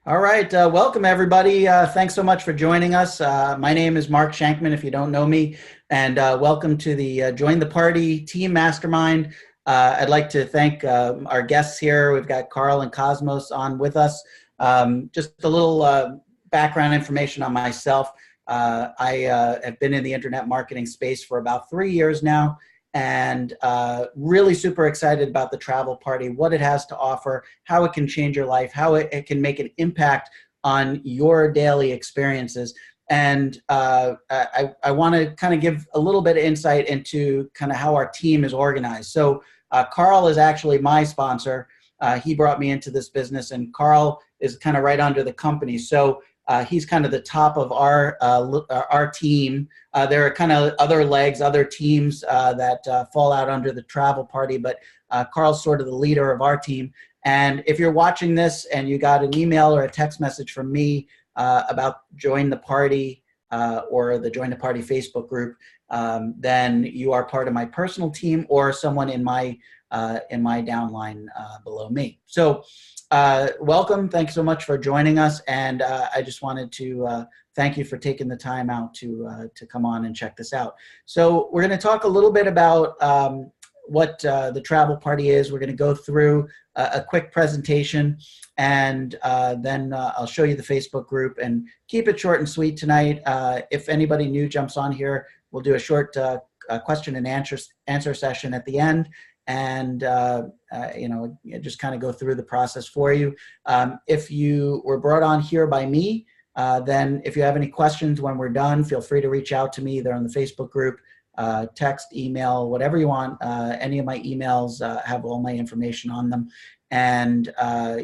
All right, welcome everybody. Thanks so much for joining us. My name is Mark Shankman, if you don't know me, and welcome to the Join the Party Team Mastermind. I'd like to thank our guests here. We've got Carl and Cosmos on with us. Just a little background information on myself. I have been in the internet marketing space for about 3 years now, and really super excited about the Travel Party, what it has to offer, how it can change your life, how it can make an impact on your daily experiences. And I want to kind of give a little bit of insight into kind of how our team is organized. So Carl is actually my sponsor. He brought me into this business, and Carl is kind of right under the company. So he's kind of the top of our team. There are kind of other legs, other teams that fall out under the Travel Party, but Carl's sort of the leader of our team. And if you're watching this and you got an email or a text message from me about Join the Party or the Join the Party Facebook group, then you are part of my personal team or someone in my downline below me. So welcome. Thanks so much for joining us. And I just wanted to thank you for taking the time out to come on and check this out. So we're going to talk a little bit about what the Travel Party is. We're going to go through a quick presentation, and then I'll show you the Facebook group, and keep it short and sweet tonight. If anybody new jumps on here, we'll do a short question and answer session at the end. And, just kind of go through the process for you. If you were brought on here by me, then if you have any questions when we're done, feel free to reach out to me. They're on the Facebook group, text, email, whatever you want. Any of my emails have all my information on them. And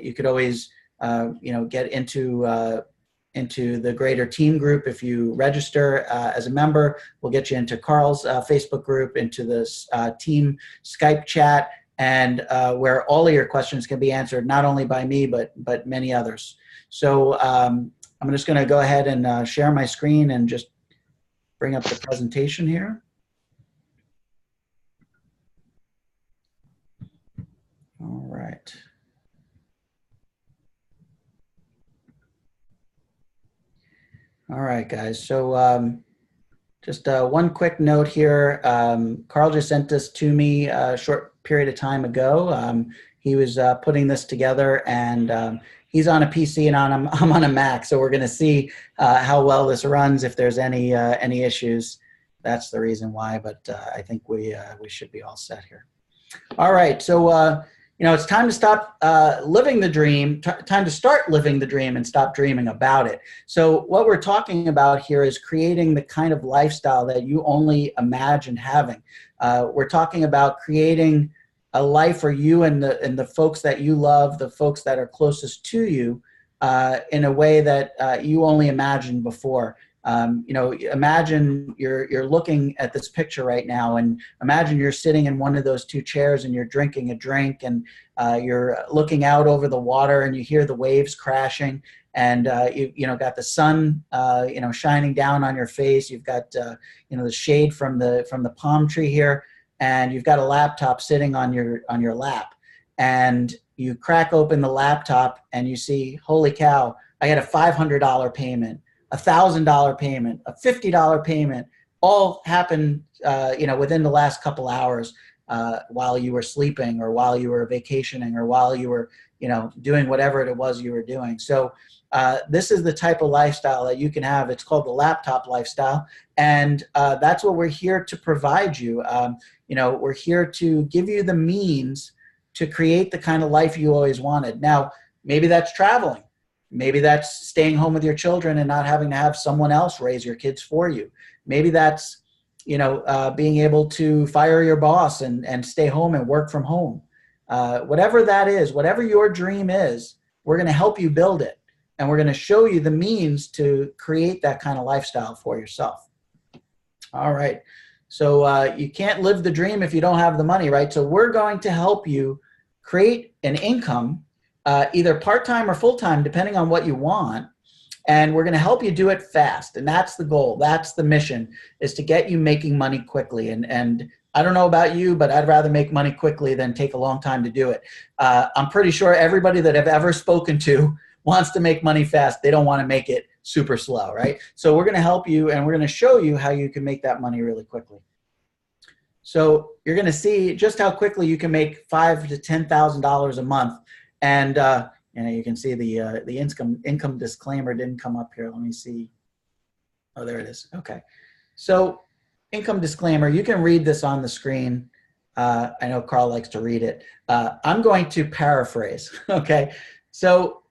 you could always, get into the greater team group. If you register as a member, we'll get you into Carl's Facebook group, into this team Skype chat, and where all of your questions can be answered, not only by me, but many others. So I'm just going to go ahead and share my screen and just bring up the presentation here. All right. All right, guys. So just one quick note here. Carl just sent this to me a short period of time ago. He was putting this together, and he's on a PC and I'm on a Mac. So we're going to see how well this runs. If there's any issues, that's the reason why. But I think we should be all set here. All right. So it's time to stop living the dream, time to start living the dream and stop dreaming about it. So what we're talking about here is creating the kind of lifestyle that you only imagined having. We're talking about creating a life for you and the folks that you love, the folks that are closest to you, in a way that you only imagined before. Imagine you're looking at this picture right now, and imagine you're sitting in one of those two chairs and you're drinking a drink, and you're looking out over the water and you hear the waves crashing, and you got the sun shining down on your face. You've got the shade from the palm tree here, and you've got a laptop sitting on your lap, and you crack open the laptop and you see, holy cow, I got a $500 payment, $1,000 payment, a $50 payment, all happened, within the last couple hours while you were sleeping, or while you were vacationing, or while you were, doing whatever it was you were doing. So this is the type of lifestyle that you can have. It's called the laptop lifestyle, and that's what we're here to provide you. We're here to give you the means to create the kind of life you always wanted. Now, maybe that's traveling. Maybe that's staying home with your children and not having to have someone else raise your kids for you. Maybe that's, being able to fire your boss and stay home and work from home. Whatever that is, whatever your dream is, we're going to help you build it. And we're going to show you the means to create that kind of lifestyle for yourself. All right. So you can't live the dream if you don't have the money, right? So we're going to help you create an income, either part-time or full-time, depending on what you want. And we're going to help you do it fast. And that's the goal. That's the mission, is to get you making money quickly. And I don't know about you, but I'd rather make money quickly than take a long time to do it. I'm pretty sure everybody that I've ever spoken to wants to make money fast. They don't want to make it super slow, right? So we're going to help you, and we're going to show you how you can make that money really quickly. So you're going to see just how quickly you can make $5,000 to $10,000 a month. And you can see the income disclaimer didn't come up here. Let me see. Oh, there it is. Okay. So income disclaimer, you can read this on the screen. I know Carl likes to read it. I'm going to paraphrase. Okay. So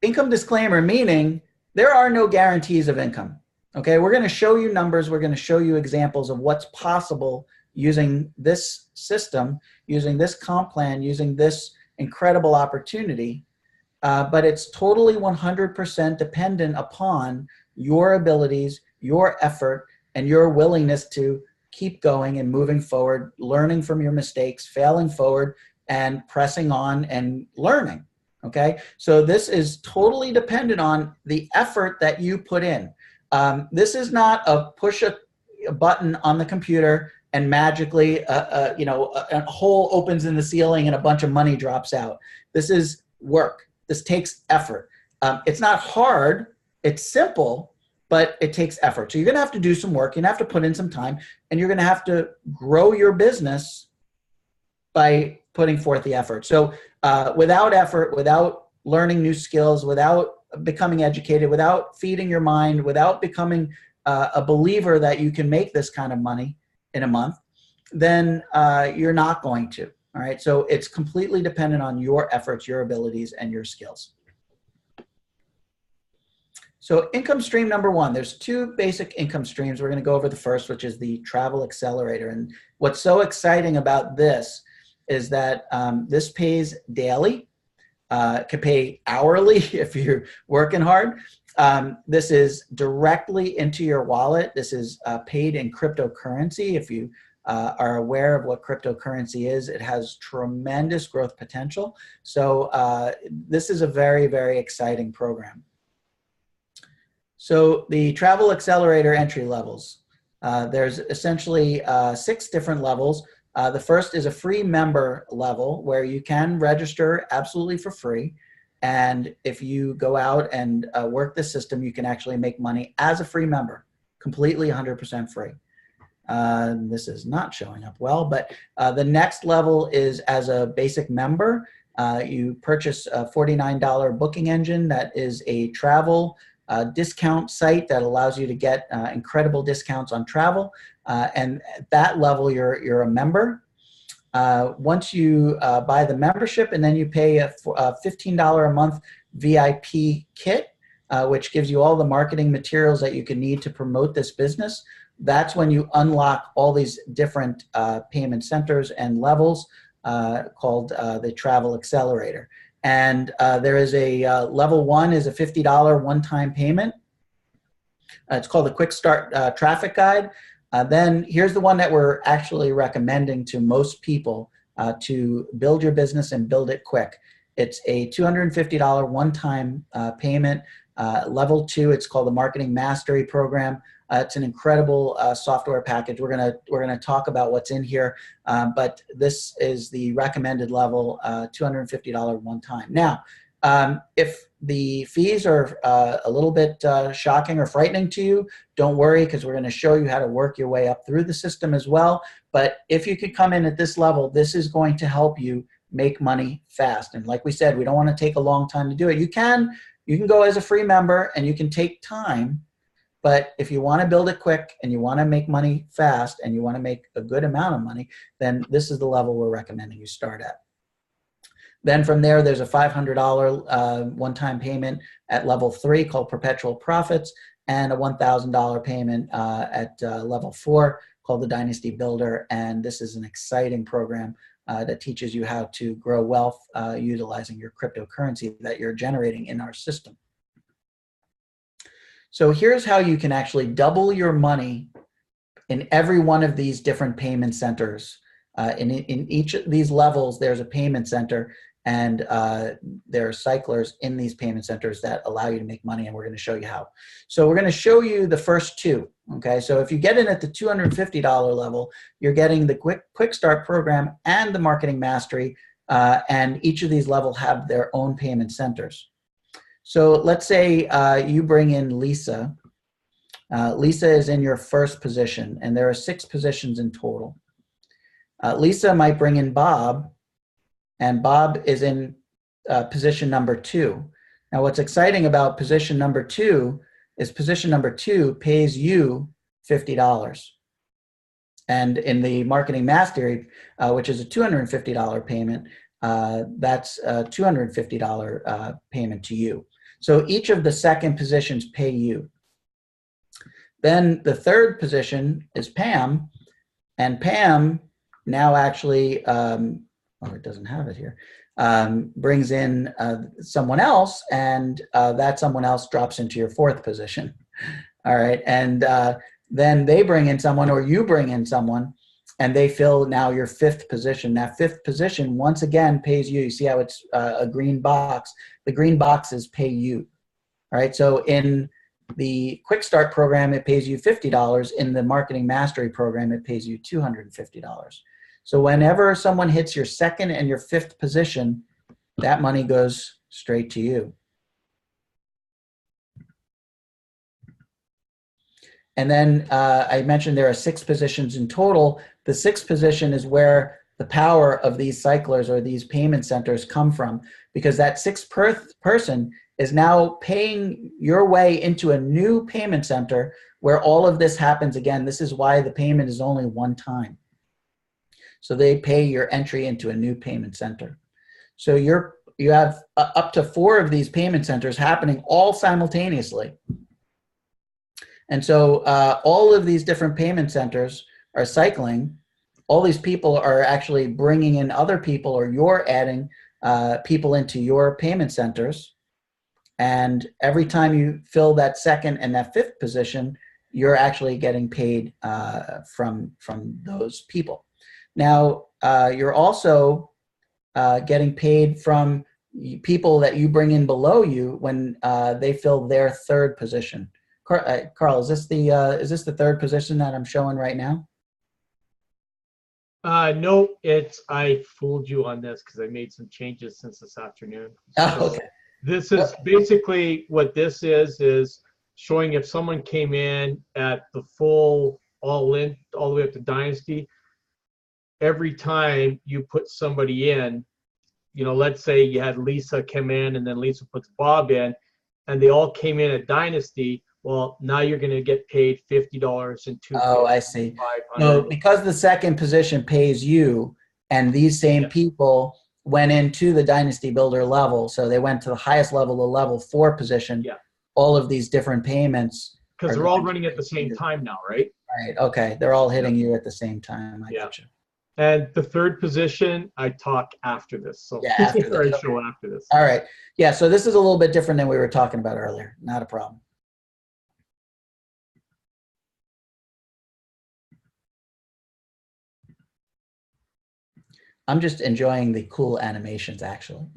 income disclaimer, meaning there are no guarantees of income. Okay, we're going to show you numbers. We're going to show you examples of what's possible using this system, using this comp plan, using this incredible opportunity. But it's totally 100% dependent upon your abilities, your effort, and your willingness to keep going and moving forward, learning from your mistakes, failing forward, and pressing on and learning. Okay, so this is totally dependent on the effort that you put in. This is not a push a button on the computer and magically, a hole opens in the ceiling and a bunch of money drops out. This is work. This takes effort. It's not hard. It's simple, but it takes effort. So you're going to have to do some work. You're going to have to put in some time, and you're going to have to grow your business by putting forth the effort. So without effort, without learning new skills, without becoming educated, without feeding your mind, without becoming a believer that you can make this kind of money in a month, then you're not going to. All right. So it's completely dependent on your efforts, your abilities, and your skills. So income stream number one, there's two basic income streams. We're going to go over the first, which is the Travel Accelerator. And what's so exciting about this is that this pays daily. Could pay hourly if you're working hard. This is directly into your wallet. This is paid in cryptocurrency. If you are aware of what cryptocurrency is, it has tremendous growth potential. So this is a very, very exciting program. So the Travel Accelerator entry levels. There's essentially 6 different levels. The first is a free member level where you can register absolutely for free. And if you go out and work the system, you can actually make money as a free member, completely 100% free. This is not showing up well, but the next level is as a basic member. You purchase a $49 booking engine that is a travel discount site that allows you to get incredible discounts on travel. And at that level, you're a member. Once you buy the membership, and then you pay a $15 a month VIP kit, which gives you all the marketing materials that you can need to promote this business. That's when you unlock all these different payment centers and levels called the Travel Accelerator. And there is a level 1 is a $50 one-time payment. It's called the Quick Start Traffic Guide. Then here's the one that we're actually recommending to most people to build your business and build it quick. It's a $250 one-time payment. Level 2, it's called the Marketing Mastery Program. It's an incredible software package. We're gonna talk about what's in here, but this is the recommended level, $250 one time. Now, if the fees are a little bit shocking or frightening to you, don't worry, because we're going to show you how to work your way up through the system as well. But if you could come in at this level, this is going to help you make money fast. And like we said, we don't want to take a long time to do it. You can go as a free member and you can take time. But if you want to build it quick and you want to make money fast and you want to make a good amount of money, then this is the level we're recommending you start at. Then from there, there's a $500 one-time payment at level 3 called Perpetual Profits, and a $1,000 payment at level 4 called the Dynasty Builder. And this is an exciting program that teaches you how to grow wealth utilizing your cryptocurrency that you're generating in our system. So here's how you can actually double your money in every one of these different payment centers. In each of these levels, there's a payment center, and there are cyclers in these payment centers that allow you to make money, and we're going to show you how. So we're going to show you the first two. Okay, so if you get in at the $250 level, you're getting the Quick Start program and the Marketing Mastery, and each of these levels have their own payment centers. So let's say you bring in Lisa. Lisa is in your first position, and there are 6 positions in total. Lisa might bring in Bob, and Bob is in position number 2. Now, what's exciting about position number 2 is position number 2 pays you $50. And in the marketing mastery, which is a $250 payment, that's a $250 payment to you. So each of the second positions pay you. Then the third position is Pam, and Pam now actually, oh, it doesn't have it here, brings in someone else, and that someone else drops into your fourth position. All right, and then they bring in someone, or you bring in someone, and they fill now your fifth position. That fifth position, once again, pays you. You see how it's a green box? The green boxes pay you. All right, so in the Quick Start program, it pays you $50. In the Marketing Mastery program, it pays you $250. So whenever someone hits your second and your fifth position, that money goes straight to you. And then I mentioned there are 6 positions in total. The 6th position is where the power of these cyclers or these payment centers come from, because that 6th person is now paying your way into a new payment center where all of this happens again. This is why the payment is only one time. So they pay your entry into a new payment center. So you have up to 4 of these payment centers happening all simultaneously. And so all of these different payment centers are cycling. All these people are actually bringing in other people, or you're adding people into your payment centers. And every time you fill that second and that fifth position, you're actually getting paid from those people. Now, you're also getting paid from people that you bring in below you when they fill their third position. Carl, is this the third position that I'm showing right now? No, I fooled you on this because I made some changes since this afternoon. Oh, okay. This is basically what this is showing if someone came in at the full all in, all the way up to Dynasty. Every time you put somebody in, let's say you had Lisa come in and then Lisa puts Bob in, and they all came in at Dynasty. Well, now you're going to get paid $50 and $250. Oh, I see. No, because the second position pays you, and these same people went into the Dynasty Builder level, so they went to the highest level, the level 4 position. Yeah. All of these different payments. Because they're all running at the same time now, right? Right. Okay. They're all hitting you at the same time. I gotcha. And the third position, I talk after this. So yeah, after this. I show after this. All right. Yeah. So this is a little bit different than we were talking about earlier. Not a problem. I'm just enjoying the cool animations, actually.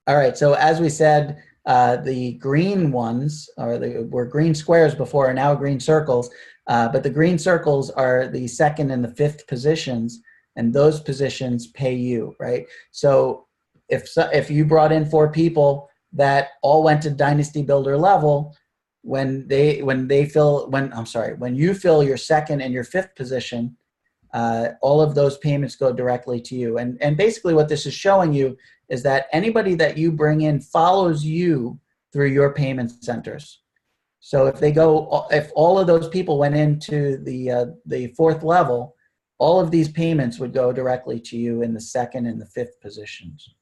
All right. So as we said, the green ones were green squares before, are now green circles. But the green circles are the second and the fifth positions, and those positions pay you, right? So if you brought in 4 people that all went to Dynasty Builder level, when you fill your second and your fifth position, all of those payments go directly to you. And basically what this is showing you is that anybody that you bring in follows you through your payment centers. So if all of those people went into the 4th level, all of these payments would go directly to you in the second and the fifth positions,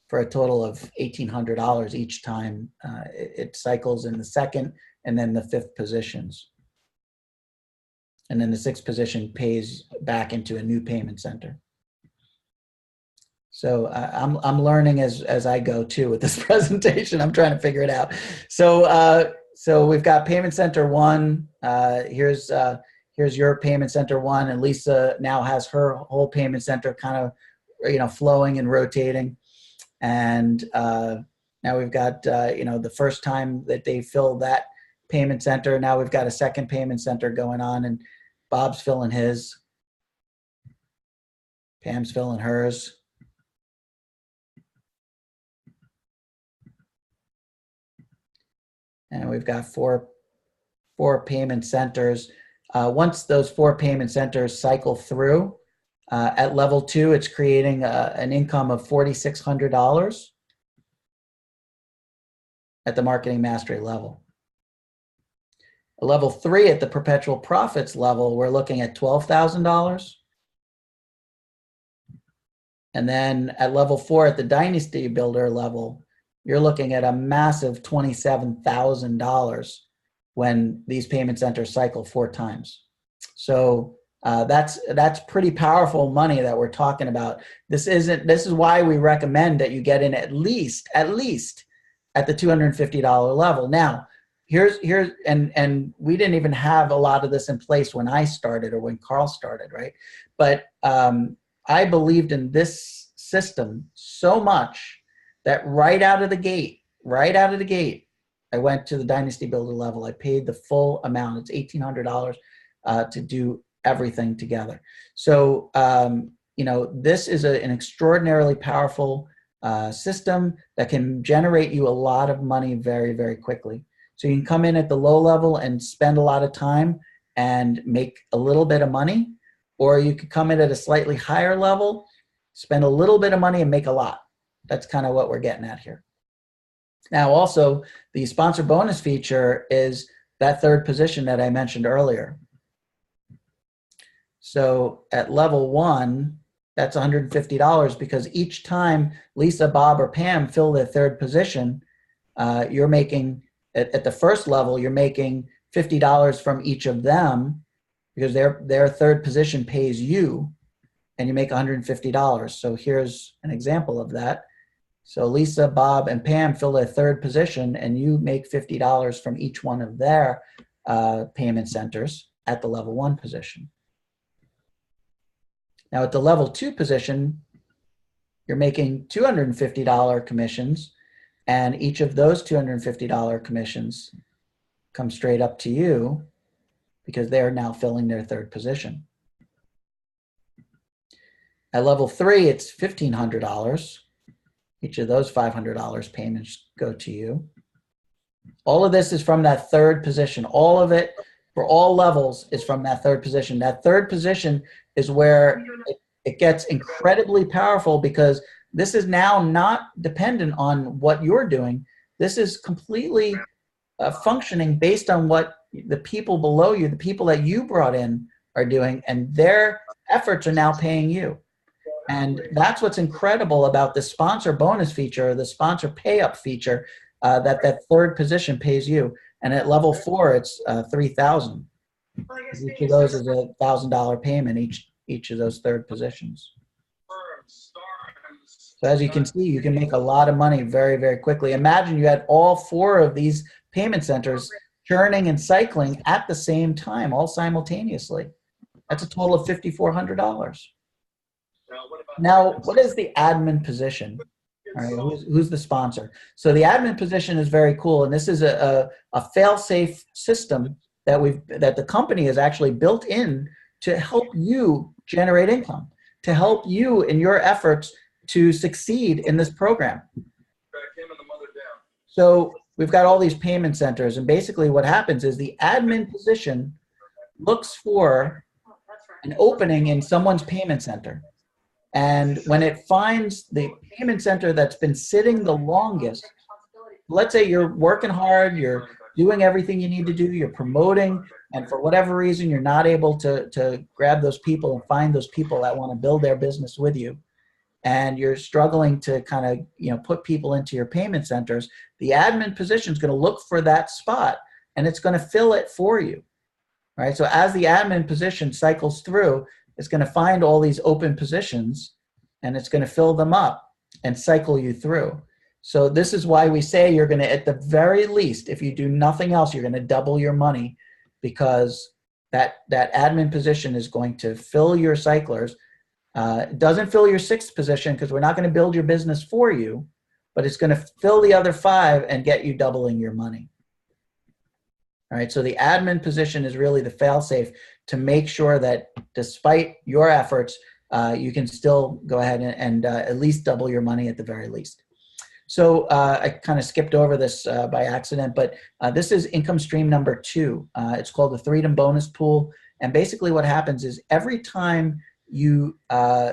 for a total of $1,800 each time it cycles in the second and then the fifth positions. And then the 6th position pays back into a new payment center. So I'm learning as I go too with this presentation. I'm trying to figure it out. So we've got payment center 1. Here's your payment center 1, and Lisa now has her whole payment center kind of flowing and rotating. And now we've got the first time that they fill that payment center. Now we've got a second payment center going on, and Bob's filling his, Pam's filling hers. and we've got four payment centers. Once those 4 payment centers cycle through, at level 2, it's creating an income of $4,600 at the marketing mastery level. At level 3, at the perpetual profits level, we're looking at $12,000. And then at level 4, at the dynasty builder level, you're looking at a massive $27,000 when these payment centers cycle 4 times. So that's pretty powerful money that we're talking about. This is why we recommend that you get in at least at the $250 level. Now, here's and we didn't even have a lot of this in place when I started or when Carl started, right? But I believed in this system so much that right out of the gate, I went to the dynasty builder level. I paid the full amount. It's $1,800 to do everything together. So, this is an extraordinarily powerful system that can generate you a lot of money very, very quickly. So you can come in at the low level and spend a lot of time and make a little bit of money, or you could come in at a slightly higher level, spend a little bit of money and make a lot. That's kind of what we're getting at here. Now, also, the sponsor bonus feature is that 3rd position that I mentioned earlier. So at level 1, that's $150 because each time Lisa, Bob, or Pam fill their 3rd position, you're making, at the 1st level, you're making $50 from each of them because their 3rd position pays you, and you make $150. So here's an example of that. So Lisa, Bob, and Pam fill their 3rd position, and you make $50 from each one of their payment centers at the level 1 position. Now at the level 2 position, you're making $250 commissions, and each of those $250 commissions come straight up to you because they're now filling their 3rd position. At level 3, it's $1,500. Each of those $500 payments go to you. All of this is from that 3rd position. All of it for all levels is from that 3rd position. That 3rd position is where it gets incredibly powerful because this is now not dependent on what you're doing. This is completely functioning based on what the people below you, the people that you brought in, are doing, and their efforts are now paying you. And that's what's incredible about the sponsor bonus feature, the sponsor pay up feature, that 3rd position pays you. And at level 4, it's $3,000. Each of those is a $1,000 payment, each of those 3rd positions. So as you can see, you can make a lot of money very, very quickly. Imagine you had all 4 of these payment centers churning and cycling at the same time, all simultaneously. That's a total of $5,400. Now, what is the admin position? All right, who's the sponsor? So the admin position is very cool, and this is a fail-safe system that the company has actually built in to help you generate income, to help you in your efforts to succeed in this program. So we've got all these payment centers, and basically what happens is the admin position looks for an opening in someone's payment center. And when it finds the payment center that's been sitting the longest, let's say you're working hard, you're doing everything you need to do, you're promoting, and for whatever reason, you're not able to grab those people and find those people that want to build their business with you, and you're struggling to kind of put people into your payment centers, the admin position is going to look for that spot, and it's going to fill it for you, right? So as the admin position cycles through, it's going to find all these open positions, and it's going to fill them up and cycle you through. So this is why we say you're going to, at the very least, if you do nothing else, you're going to double your money, because that admin position is going to fill your cyclers. It doesn't fill your 6th position because we're not going to build your business for you, but it's going to fill the other 5 and get you doubling your money. All right, so the admin position is really the fail-safe to make sure that despite your efforts, you can still go ahead and at least double your money at the very least. So I kind of skipped over this by accident, but this is income stream number 2. It's called the Freedom Bonus Pool. And basically what happens is every time you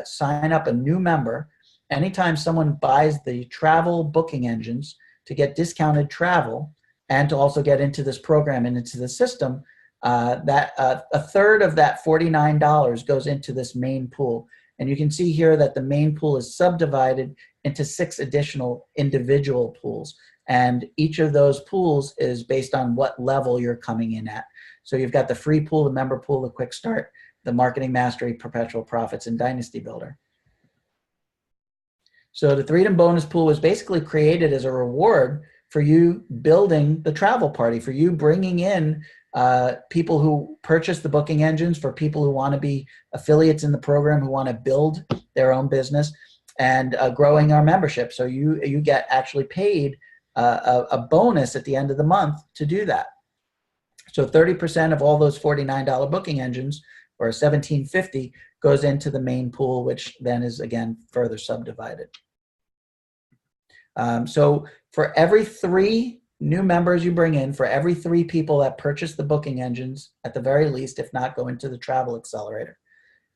sign up a new member, anytime someone buys the travel booking engines to get discounted travel and to also get into this program and into the system, that a third of that $49 goes into this main pool. And you can see here that the main pool is subdivided into 6 additional individual pools. And each of those pools is based on what level you're coming in at. So you've got the free pool, the member pool, the quick start, the marketing mastery, perpetual profits, and dynasty builder. So the Freedom Bonus Pool was basically created as a reward for you building the travel party, for you bringing in people who purchase the booking engines, for people who want to be affiliates in the program, who want to build their own business, and growing our membership. So you get actually paid a bonus at the end of the month to do that. So 30% of all those $49 booking engines, or $17.50, goes into the main pool, which then is again further subdivided. So for every 3 new members you bring in, for every 3 people that purchase the booking engines, at the very least, if not go into the Travel Accelerator,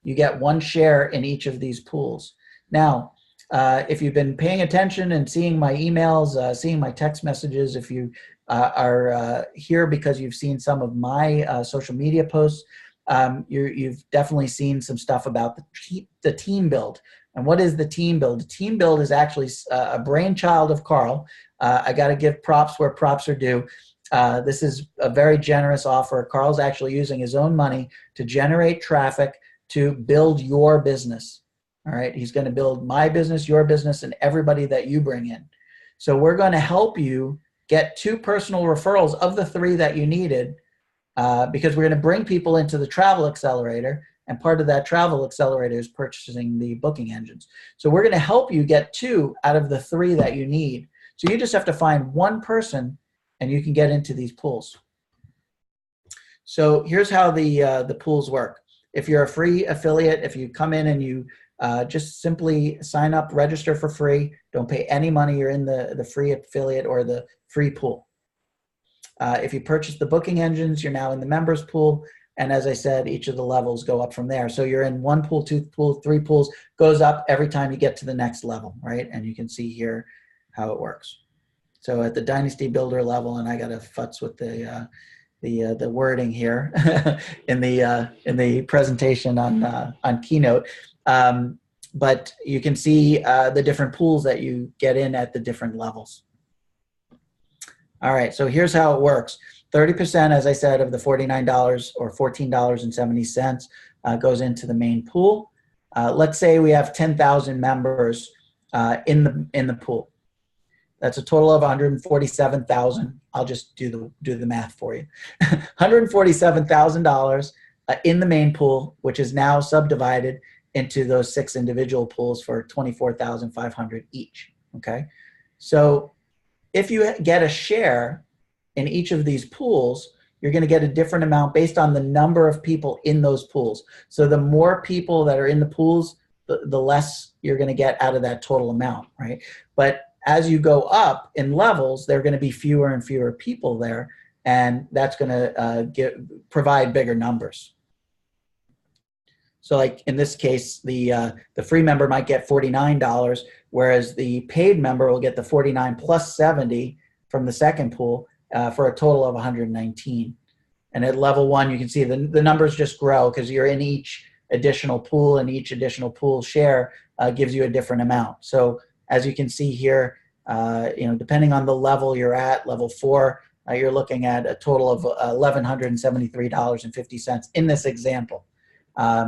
you get 1 share in each of these pools. Now, if you've been paying attention and seeing my emails, seeing my text messages, if you are here because you've seen some of my social media posts, you've definitely seen some stuff about the team build. And what is the team build? The team build is actually a brainchild of Carl. I got to give props where props are due. This is a very generous offer. Carl's actually using his own money to generate traffic to build your business. All right, he's going to build my business, your business, and everybody that you bring in. So we're going to help you get 2 personal referrals of the 3 that you needed, because we're going to bring people into the Travel Accelerator, and part of that Travel Accelerator is purchasing the booking engines. So we're going to help you get 2 out of the 3 that you need. So you just have to find 1 person, and you can get into these pools. So here's how the pools work. If you're a free affiliate, if you come in and you just simply sign up, register for free, don't pay any money, you're in the free affiliate or the free pool. If you purchase the booking engines, you're now in the members pool. And as I said, each of the levels go up from there. So you're in 1 pool, 2 pools, 3 pools, goes up every time you get to the next level, right? And you can see here how it works. So at the Dynasty Builder level, and I got to futz with the wording here in the presentation on Keynote, but you can see the different pools that you get in at the different levels. All right, so here's how it works. 30%, as I said, of the $49 or $14.70 goes into the main pool. Let's say we have 10,000 members in the pool. That's a total of 147,000. I'll just do the math for you. $147,000 in the main pool, which is now subdivided into those 6 individual pools for $24,500 each. Okay, so if you get a share in each of these pools, you're going to get a different amount based on the number of people in those pools. So the more people that are in the pools, the less you're going to get out of that total amount, right? But as you go up in levels, there are going to be fewer and fewer people there, and that's going to provide bigger numbers. So like in this case, the free member might get $49, whereas the paid member will get the 49 plus 70 from the second pool for a total of 119. And at level 1, you can see the numbers just grow because you're in each additional pool, and each additional pool share gives you a different amount. So as you can see here, depending on the level you're at, level 4, you're looking at a total of $1,173.50 in this example.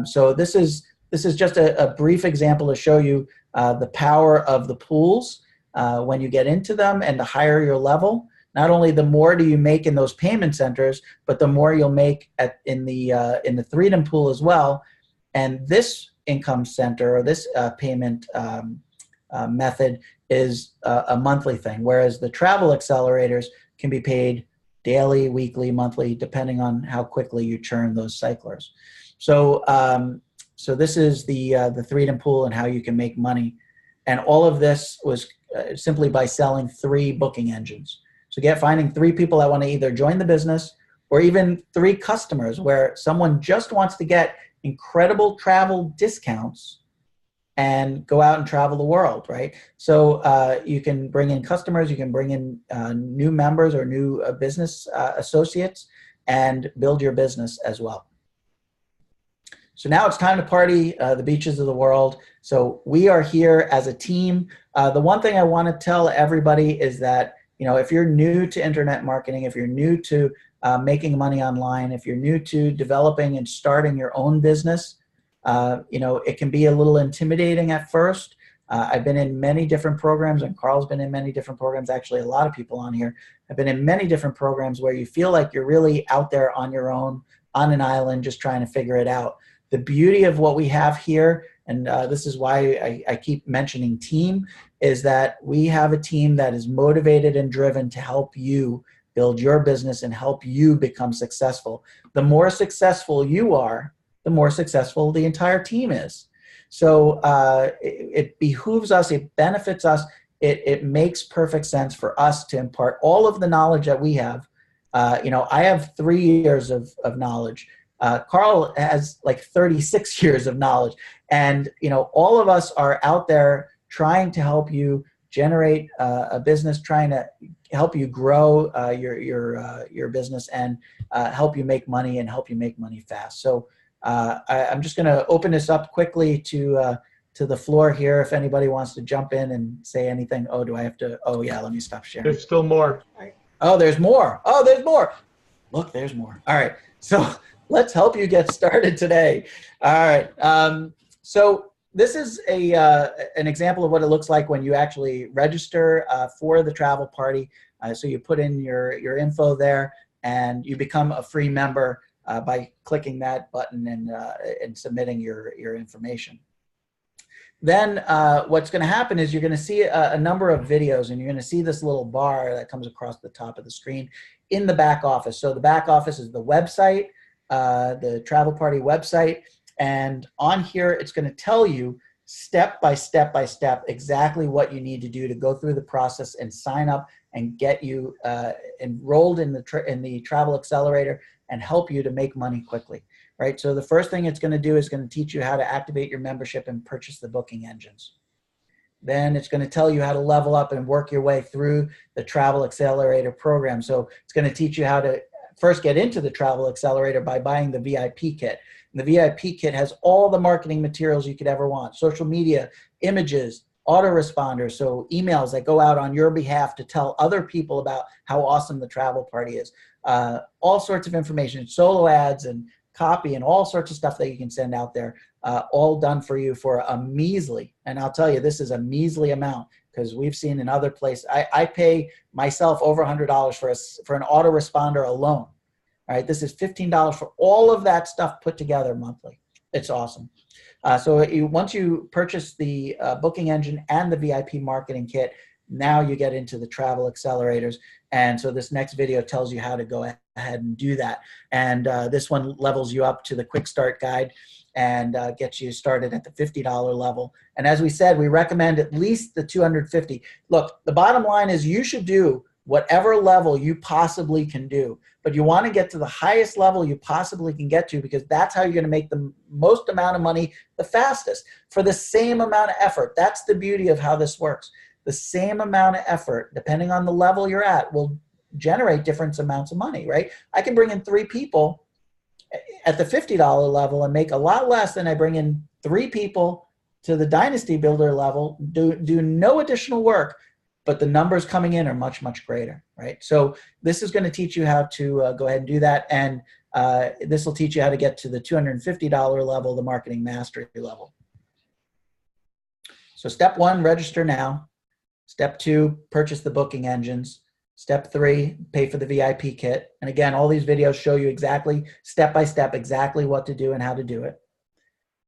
So this is just a brief example to show you the power of the pools when you get into them, and the higher your level, not only the more do you make in those payment centers, but the more you'll make in the Freedom Pool as well. And this income center, or this payment method, is a monthly thing, whereas the Travel Accelerators can be paid daily, weekly, monthly, depending on how quickly you churn those cyclers. So so this is the Freedom Pool and how you can make money. And all of this was simply by selling 3 booking engines. So finding 3 people that want to either join the business, or even 3 customers where someone just wants to get incredible travel discounts and go out and travel the world, right? So you can bring in customers, you can bring in new members or new business associates, and build your business as well. So now it's time to party the beaches of the world. So we are here as a team. The one thing I want to tell everybody is that, if you're new to internet marketing, if you're new to making money online, if you're new to developing and starting your own business, it can be a little intimidating at first. I've been in many different programs, and Carl's been in many different programs. Actually, a lot of people on here have been in many different programs where you feel like you're really out there on your own, on an island, just trying to figure it out. The beauty of what we have here, and this is why I keep mentioning team, is that we have a team that is motivated and driven to help you build your business and help you become successful. The more successful you are, the more successful the entire team is. So it behooves us, it benefits us, it makes perfect sense for us to impart all of the knowledge that we have. I have 3 years of knowledge. Carl has like 36 years of knowledge. And, all of us are out there trying to help you generate a business, trying to help you grow your business and help you make money and help you make money fast. So I'm just going to open this up quickly to the floor here. If anybody wants to jump in and say anything. Oh, do I have to? Oh, yeah, let me stop sharing. There's still more. Oh, there's more. Oh, there's more. Look, there's more. All right. So let's help you get started today. All right. So this is an example of what it looks like when you actually register for the travel party. So you put in your info there, and you become a free member by clicking that button and submitting your information. Then what's going to happen is you're going to see a number of videos, and you're going to see this little bar that comes across the top of the screen in the back office. So the back office is the website, the travel party website. And on here, it's going to tell you step by step by step exactly what you need to do to go through the process and sign up and get you enrolled in the Travel Accelerator and help you to make money quickly, right? So the first thing it's going to do is going to teach you how to activate your membership and purchase the booking engines. Then it's going to tell you how to level up and work your way through the Travel Accelerator program. So it's going to teach you how to first get into the Travel Accelerator by buying the VIP kit. And the VIP kit has all the marketing materials you could ever want: social media, images, autoresponders, so emails that go out on your behalf to tell other people about how awesome the travel party is. All sorts of information, solo ads and copy and all sorts of stuff that you can send out there, all done for you for a measly, and I'll tell you, this is a measly amount, because we've seen in other places, I pay myself over $100 for an autoresponder alone. All right, this is $15 for all of that stuff put together monthly. It's awesome. So once you purchase the booking engine and the VIP marketing kit, now you get into the travel accelerators. And so this next video tells you how to go ahead and do that. And this one levels you up to the quick start guide and gets you started at the $50 level. And as we said, we recommend at least the $250. Look, the bottom line is you should do whatever level you possibly can do, but you want to get to the highest level you possibly can get to, because that's how you're going to make the most amount of money the fastest for the same amount of effort. That's the beauty of how this works. The same amount of effort, depending on the level you're at, will generate different amounts of money, right? I can bring in 3 people at the $50 level and make a lot less than I bring in 3 people to the Dynasty Builder level, do no additional work, but the numbers coming in are much, much greater, right? So this is going to teach you how to go ahead and do that. And this will teach you how to get to the $250 level, the Marketing Mastery level. So step 1, register now. Step 2, purchase the booking engines. Step 3, pay for the VIP kit. And again, all these videos show you exactly, step by step, exactly what to do and how to do it.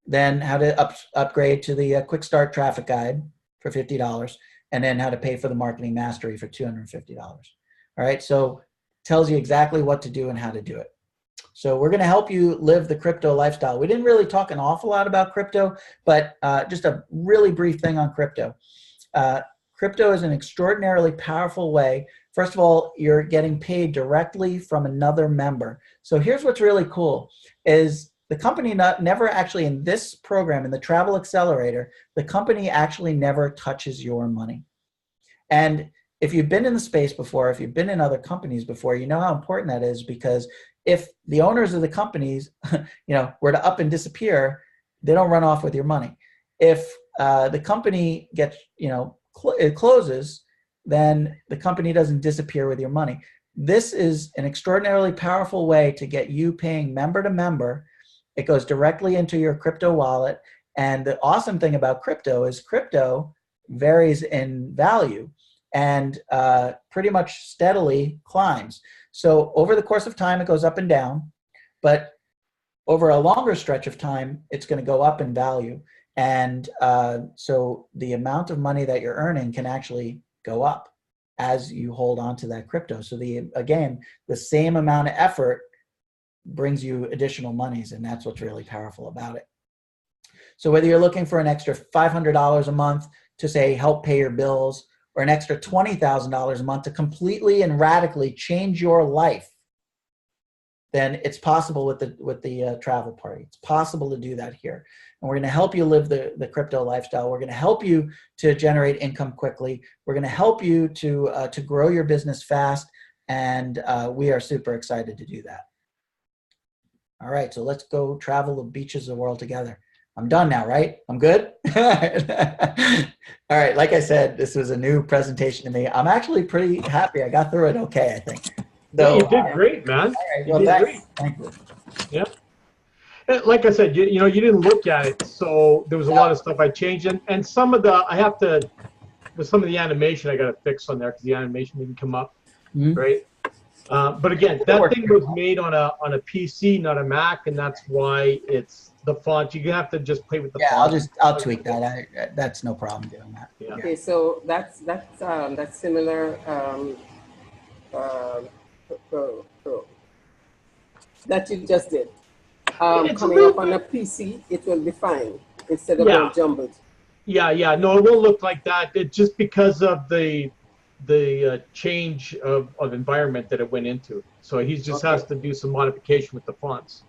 Then how to upgrade to the Quick Start Traffic Guide for $50. And then how to pay for the Marketing Mastery for $250. All right, so tells you exactly what to do and how to do it. So we're going to help you live the crypto lifestyle. We didn't really talk an awful lot about crypto, but just a really brief thing on crypto. crypto is an extraordinarily powerful way. First of all, you're getting paid directly from another member. So here's what's really cool is the company never actually, in this program, in the Travel Accelerator, the company actually never touches your money. And if you've been in the space before, if you've been in other companies before, you know how important that is, because if the owners of the companies, were to up and disappear, they don't run off with your money. If the company gets, it closes, then the company doesn't disappear with your money. This is an extraordinarily powerful way to get you paying member to member. It goes directly into your crypto wallet. And the awesome thing about crypto is crypto varies in value and pretty much steadily climbs. So over the course of time, it goes up and down, but over a longer stretch of time, it's going to go up in value. And so the amount of money that you're earning can actually go up as you hold on to that crypto. So again, the same amount of effort brings you additional monies, and that's what's really powerful about it. So whether you're looking for an extra $500 a month to, say, help pay your bills, or an extra $20,000 a month to completely and radically change your life, then it's possible with the travel party. It's possible to do that here. And we're going to help you live the crypto lifestyle. We're going to help you to generate income quickly. We're going to help you to grow your business fast. And we are super excited to do that. All right, so let's go travel the beaches of the world together. I'm done now, right? I'm good? All right, like I said, this was a new presentation to me. I'm actually pretty happy. I got through it okay, I think. So, you did great, man. All right, thank you. Yeah. Like I said, you didn't look at it, so there was a lot of stuff I changed, and some of with some of the animation I got to fix on there because the animation didn't come up, right? But again, that thing was made on a PC, not a Mac, and that's why it's the font. You have to just play with the font. Yeah, I'll tweak that. That's no problem doing that. Yeah. Okay, so that's similar that you just did. Coming up on a PC, it will be fine instead of all jumbled. Yeah. No, it won't look like that. It's just because of the change of environment that it went into. So he just has to do some modification with the fonts.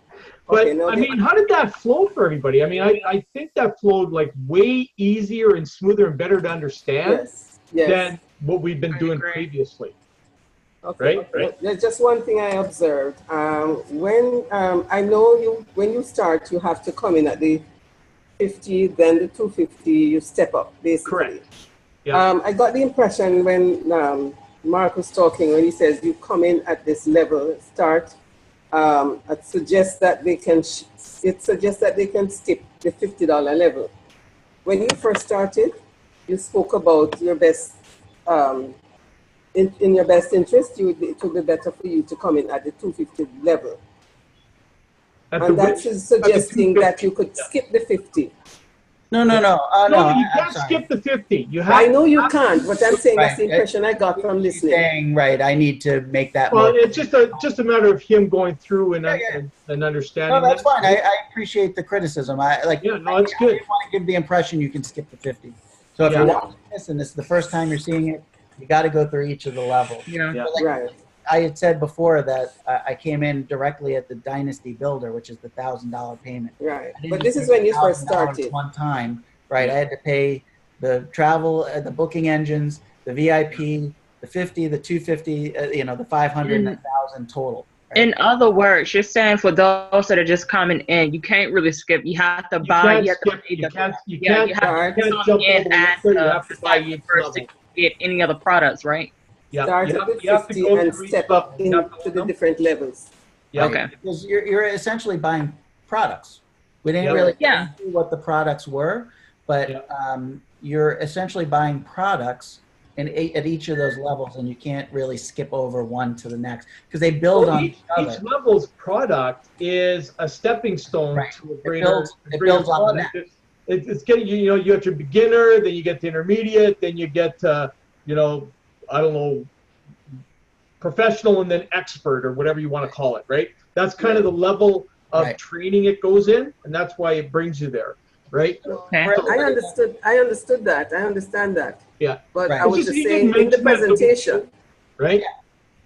But I mean, how did that flow for everybody? I mean, I think that flowed like way easier and smoother and better to understand than what we've been doing previously. Okay. Right. There's just one thing I observed. When I know when you start, you have to come in at the 50, then the 250, you step up, basically. Correct. Yeah. I got the impression when Mark was talking, when he says you come in at this level, start, it suggests that they can skip the $50 level. When you first started, you spoke about your best, in your best interest, it would be better for you to come in at the 250 level. And that is suggesting that you could skip the 50. No. No, you can't skip the 50. I know you can't, but I'm saying that's the impression I got from listening. Saying, right, I need to make that. Well, it's just a matter of him going through and understanding. No, that's fine. I appreciate the criticism. It's good. I didn't want to give the impression you can skip the 50. So if you're watching this and this is the first time you're seeing it, you got to go through each of the levels. Right. I had said before that I came in directly at the Dynasty Builder, which is the $1,000 payment. Right. But this is when you first started. One time, right? I had to pay the travel, the booking engines, the VIP, the 50, the 250, the 500, and 1,000 total. Right? In other words, you're saying for those that are just coming in, you can't really skip. You have to buy. You have to come in at the site first to get any other products, right? Yeah, start at the 50 and step up into the different levels. Yeah. Okay. Because you're essentially buying products. We didn't really get into what the products were, but you're essentially buying products at each of those levels, and you can't really skip over one to the next because they build on each other. Each level's product is a stepping stone to a greater. It builds on that. It's getting you get your beginner, then you get the intermediate, then you get I don't know, professional and then expert or whatever you want to call it, right? That's kind of the level of training it goes in, and that's why it brings you there, right? Okay. I understood that. I understand that. Yeah. But Right. I was It's just just saying even in the mention that- presentation. Right?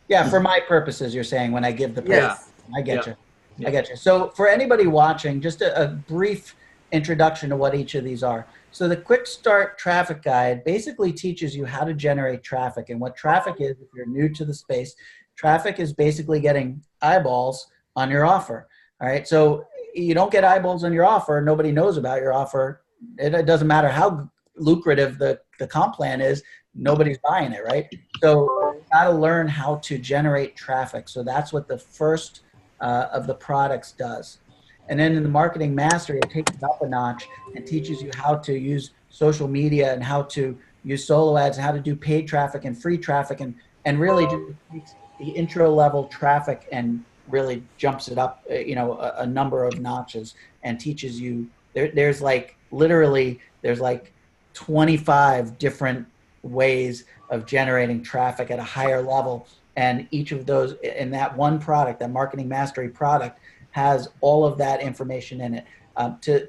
Yeah, for my purposes, you're saying when I give the Yes. presentation. I get you. Yeah. I get you. So for anybody watching, just a brief introduction to what each of these are. So the Quick Start Traffic Guide basically teaches you how to generate traffic. And what traffic is, if you're new to the space, traffic is basically getting eyeballs on your offer. All right. So you don't get eyeballs on your offer. Nobody knows about your offer. It doesn't matter how lucrative the comp plan is. Nobody's buying it, right? So you got to learn how to generate traffic. So that's what the first of the products does. And then in the Marketing Mastery, it takes it up a notch and teaches you how to use social media and how to use solo ads and how to do paid traffic and free traffic and really just takes the intro level traffic and really jumps it up, a number of notches and teaches you there's like literally there's like 25 different ways of generating traffic at a higher level. And each of those in that one product, that Marketing Mastery product, has all of that information in it.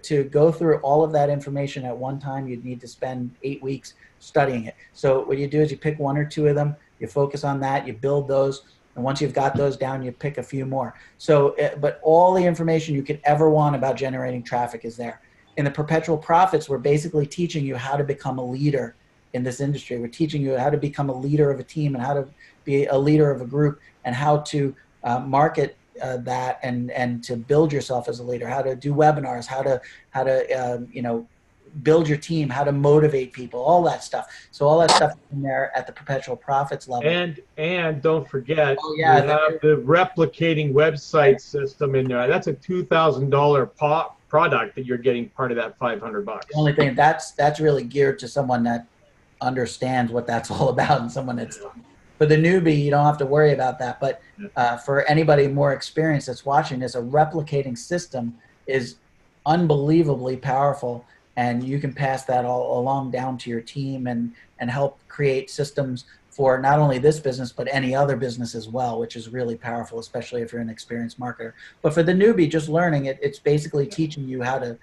To go through all of that information at one time, you'd need to spend 8 weeks studying it. So what you do is you pick one or two of them, you focus on that, you build those, and once you've got those down, you pick a few more. So, but all the information you could ever want about generating traffic is there. In the Perpetual Profits, we're basically teaching you how to become a leader in this industry. We're teaching you how to become a leader of a team and how to be a leader of a group and how to market that and to build yourself as a leader, how to do webinars, how to build your team, how to motivate people, all that stuff. So all that stuff is in there at the Perpetual Profits level. And don't forget, you have the replicating website system in there. That's a $2,000 product that you're getting part of that $500. The only thing that's really geared to someone that understands what that's all about and someone that's for the newbie, you don't have to worry about that. But for anybody more experienced that's watching this, a replicating system is unbelievably powerful, and you can pass that all along down to your team and help create systems for not only this business but any other business as well, which is really powerful, especially if you're an experienced marketer. But for the newbie, just learning it, it's basically teaching you how to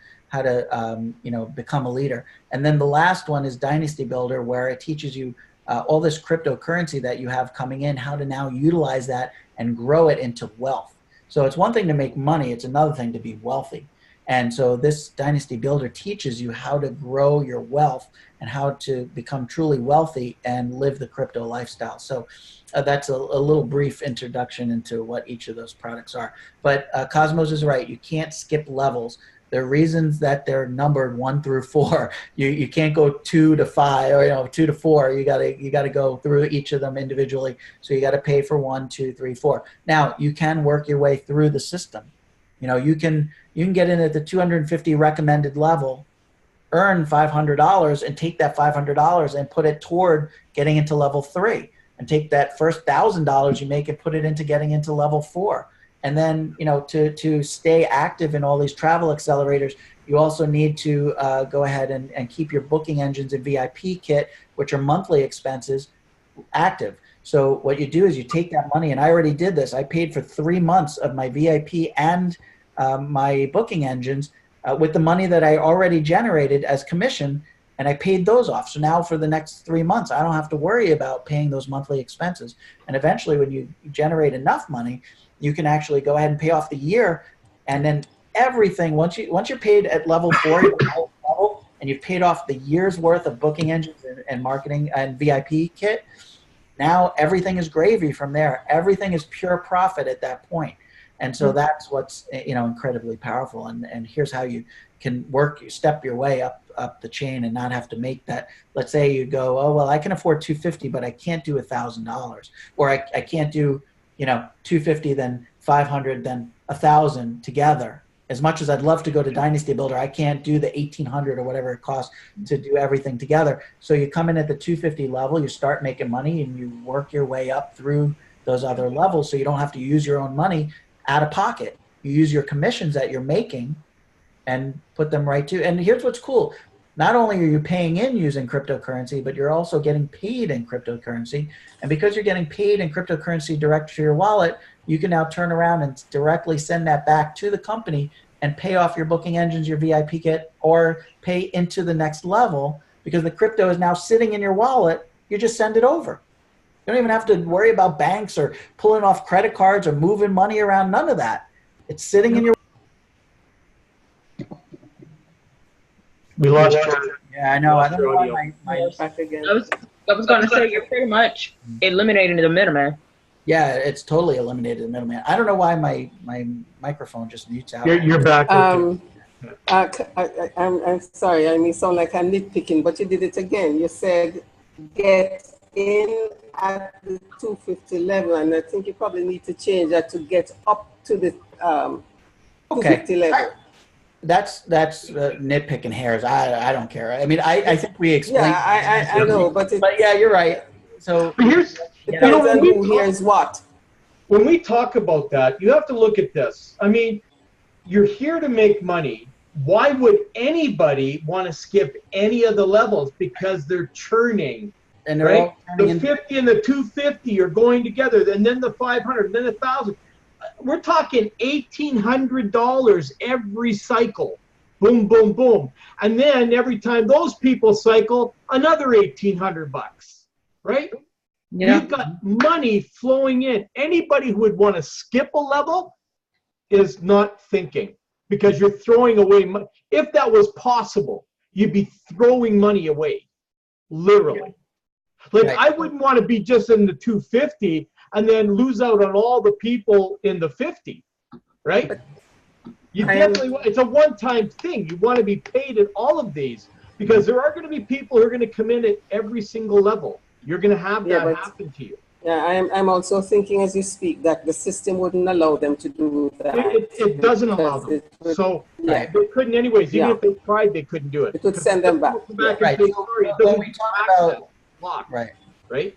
become a leader. And then the last one is Dynasty Builder, where it teaches you all this cryptocurrency that you have coming in, how to now utilize that and grow it into wealth. So it's one thing to make money, it's another thing to be wealthy. And so this Dynasty Builder teaches you how to grow your wealth and how to become truly wealthy and live the crypto lifestyle. So that's a little brief introduction into what each of those products are. But Cosmos is right, you can't skip levels. There are reasons that they're numbered 1 through 4. You can't go 2 to 5 or 2 to 4. You gotta go through each of them individually. So you got to pay for 1, 2, 3, 4. Now you can work your way through the system. You can get in at the 250 recommended level, earn $500, and take that $500 and put it toward getting into level 3, and take that first $1,000 you make and put it into getting into level 4. And then, to stay active in all these travel accelerators, you also need to go ahead and keep your booking engines and VIP kit, which are monthly expenses, active. So what you do is you take that money, and I already did this. I paid for 3 months of my VIP and my booking engines with the money that I already generated as commission, and I paid those off. So now for the next 3 months, I don't have to worry about paying those monthly expenses. And eventually, when you generate enough money, you can actually go ahead and pay off the year, and then everything, once you're paid at level 4 level, and you've paid off the year's worth of booking engines and marketing and VIP kit, now everything is gravy from there. Everything is pure profit at that point. And so that's what's incredibly powerful. And here's how you can step your way up the chain and not have to make that. Let's say you go, oh well, I can afford $250, but I can't do $1,000, or I can't do $250, then $500, then $1,000 together. As much as I'd love to go to Dynasty Builder, I can't do the $1,800 or whatever it costs to do everything together. So you come in at the 250 level, you start making money, and you work your way up through those other levels. So you don't have to use your own money out of pocket. You use your commissions that you're making and put them right to. And here's what's cool. Not only are you paying in using cryptocurrency, but you're also getting paid in cryptocurrency. And because you're getting paid in cryptocurrency direct to your wallet, you can now turn around and directly send that back to the company and pay off your booking engines, your VIP kit, or pay into the next level because the crypto is now sitting in your wallet. You just send it over. You don't even have to worry about banks or pulling off credit cards or moving money around. None of that. It's sitting in your. We lost. Yeah, I know. I don't know why my Back again. I was going to say you're pretty much eliminating the middleman. yeah, it's totally eliminated the middleman. I don't know why my microphone just mutes out. You're back. I'm sorry, I may sound like I'm nitpicking, but you did it again. You said get in at the 250 level, and I think you probably need to change that to get up to the 250 level. That's nitpicking hairs. I don't care. I mean, I think we explained. Yeah, I know, but yeah, you're right. So But here's, depends on who hears what. when we talk about that, you have to look at this. I mean, you're here to make money. Why would anybody want to skip any of the levels? Because they're churning, and they're right? all turning The 50 and the 250 are going together, and then the 500, and then 1,000. We're talking $1,800 every cycle. Boom, boom, boom. And then every time those people cycle, another $1,800, right? Yeah. You've got money flowing in. Anybody who would want to skip a level is not thinking, because you're throwing away money. If that was possible, you'd be throwing money away, literally. Like, Right. I wouldn't want to be just in the 250 and then lose out on all the people in the 50, right? You definitely, it's a one-time thing. You want to be paid at all of these, because there are going to be people who are going to come in at every single level. You're going to have that happen to you. Yeah, I'm also thinking as you speak that the system wouldn't allow them to do that. It doesn't allow them. So yeah. they couldn't anyways. Even Yeah. if they tried, they couldn't do it. It would send them back. Right. When we talk about right?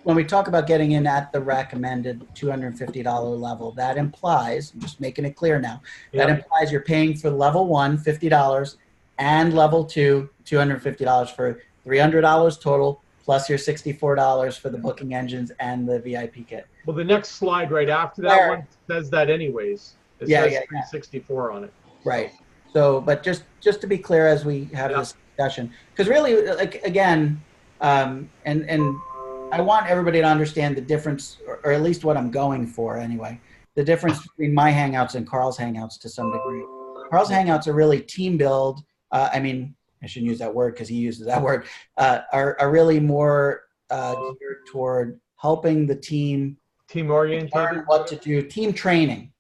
When we talk about getting in at the recommended $250 level, that implies, I'm just making it clear now, that implies you're paying for level 1, $50, and level 2, $250 for $300 total, plus your $64 for the booking engines and the VIP kit. Well, the next slide right after that one says that anyways. It says 364 on it. Right. So, but just to be clear as we have this discussion, because really, like, again, and I want everybody to understand the difference, or at least what I'm going for anyway, the difference between my Hangouts and Carl's Hangouts to some degree. Carl's Hangouts are really team build. I mean, I shouldn't use that word because he uses that word, are really more geared toward helping the team oriented, learn what to do, team training.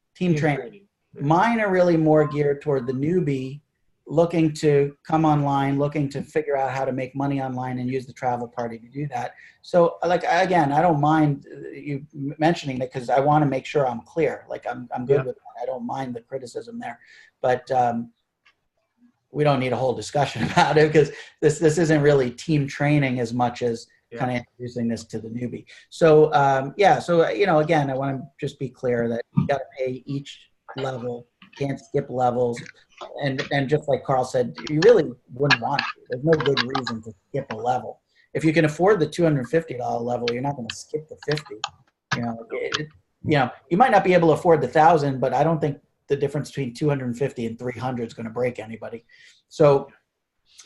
Mine are really more geared toward the newbie looking to come online, looking to figure out how to make money online and use the travel party to do that. So, like, again, I don't mind you mentioning it because I want to make sure I'm clear. Like, I'm good with that. I don't mind the criticism there, but we don't need a whole discussion about it because this isn't really team training as much as kind of introducing this to the newbie. So, so, you know, again, I want to just be clear that you got to pay each level, can't skip levels. And just like Carl said, you really wouldn't want to. There's no good reason to skip a level. If you can afford the $250 level, you're not going to skip the 50. You know, you might not be able to afford the 1,000, but I don't think the difference between 250 and 300 is going to break anybody. So,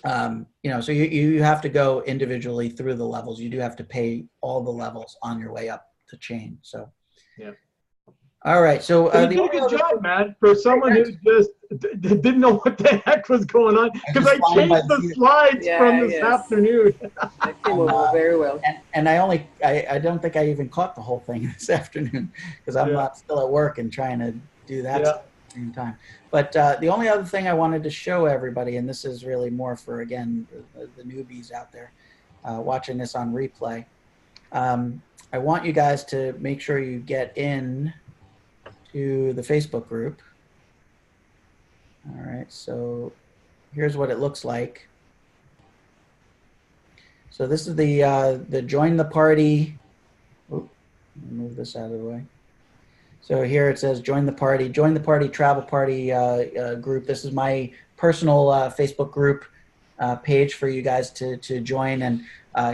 you know, so you have to go individually through the levels. You do have to pay all the levels on your way up the chain. So, all right. So you did a good job, man, for someone who just didn't know what the heck was going on, because I changed the slides from this afternoon. That came over very well. And I don't think I even caught the whole thing this afternoon because I'm not still at work and trying to do that stuff at the same time. But the only other thing I wanted to show everybody, and this is really more for, again, the newbies out there watching this on replay, I want you guys to make sure you get in to the Facebook group. All right, so here's what it looks like. So this is the join the party. Oop, let me move this out of the way. So here it says join the party travel party group. This is my personal Facebook group page for you guys to join. And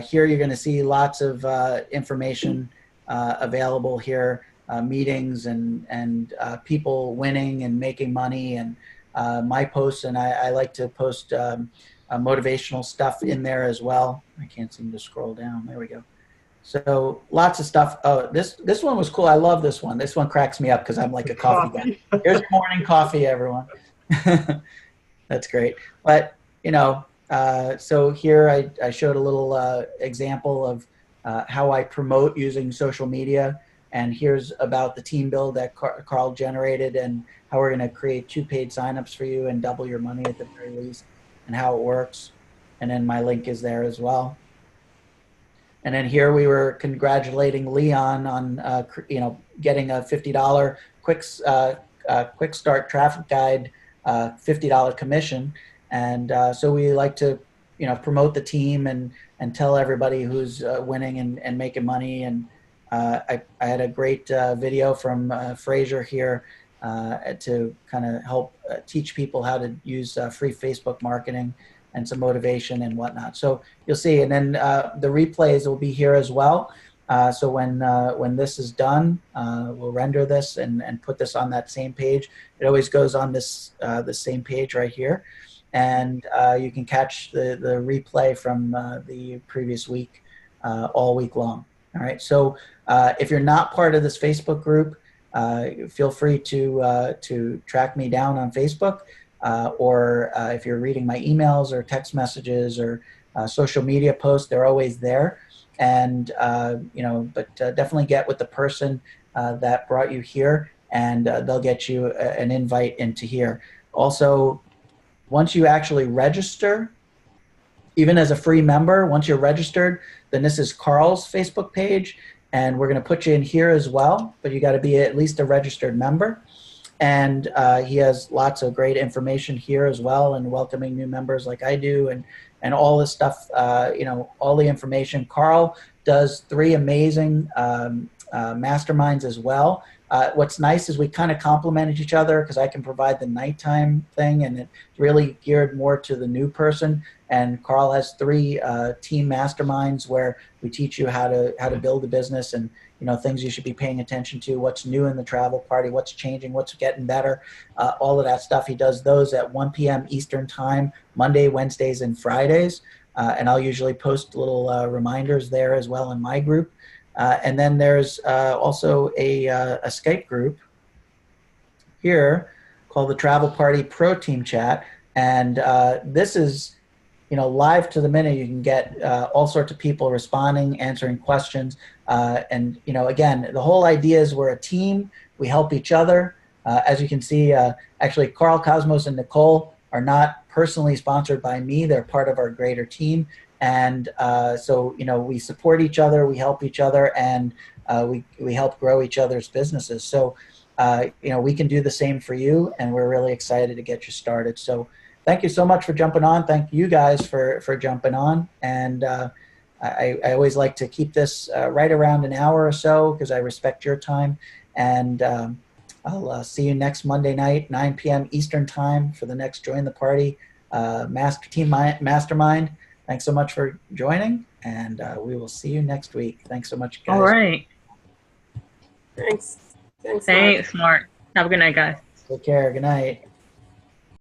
here you're going to see lots of information available here. Meetings and people winning and making money and my posts, and I like to post motivational stuff in there as well. I can't seem to scroll down. There we go. So lots of stuff. Oh, this one was cool. I love this one. This one cracks me up because I'm like a coffee guy. Here's your morning coffee, everyone. That's great. But, you know, so here I showed a little example of how I promote using social media. And here's about the team build that Carl generated and how we're going to create 2 paid signups for you and double your money at the very least, and how it works. And then my link is there as well. And then here we were congratulating Leon on, you know, getting a $50 quick start traffic guide, $50 commission. And so we like to, you know, promote the team and tell everybody who's winning and making money. And I had a great video from Fraser here to kind of help teach people how to use free Facebook marketing and some motivation and whatnot. So you'll see, and then the replays will be here as well. So when this is done, we'll render this and put this on that same page. It always goes on this the same page right here, and you can catch the replay from the previous week all week long. All right. So if you're not part of this Facebook group, feel free to track me down on Facebook. Or if you're reading my emails or text messages or social media posts, they're always there. And, you know, but definitely get with the person that brought you here, and they'll get you an invite into here. Also, once you actually register, even as a free member, once you're registered, then this is Carl's Facebook page, and we're going to put you in here as well, but you got to be at least a registered member. And he has lots of great information here as well, and welcoming new members like I do, and all this stuff, you know, all the information. Carl does 3 amazing masterminds as well. What's nice is we kind of complemented each other because I can provide the nighttime thing, and it's really geared more to the new person. And Carl has 3 team masterminds where we teach you how to build a business, and you know, things you should be paying attention to, what's new in the travel party, what's changing, what's getting better, all of that stuff. He does those at 1 p.m. Eastern time, Monday, Wednesdays, and Fridays. And I'll usually post little reminders there as well in my group. And then there's also a Skype group here called the Travel Party Pro Team Chat. And this is, you know, live to the minute. You can get all sorts of people responding, answering questions. And, you know, again, the whole idea is we're a team. We help each other. As you can see, actually, Carl, Cosmos, and Nicole are not personally sponsored by me. They're part of our greater team. And so, you know, we support each other, we help each other, and we help grow each other's businesses. So, you know, we can do the same for you, and we're really excited to get you started. So thank you so much for jumping on. Thank you guys for jumping on. And I always like to keep this right around an hour or so because I respect your time. And I'll see you next Monday night, 9 p.m. Eastern time for the next Join the Party Team Mastermind. Thanks so much for joining, and we will see you next week. Thanks so much, guys. All right. Thanks. Thanks, Mark. Have a good night, guys. Take care. Good night.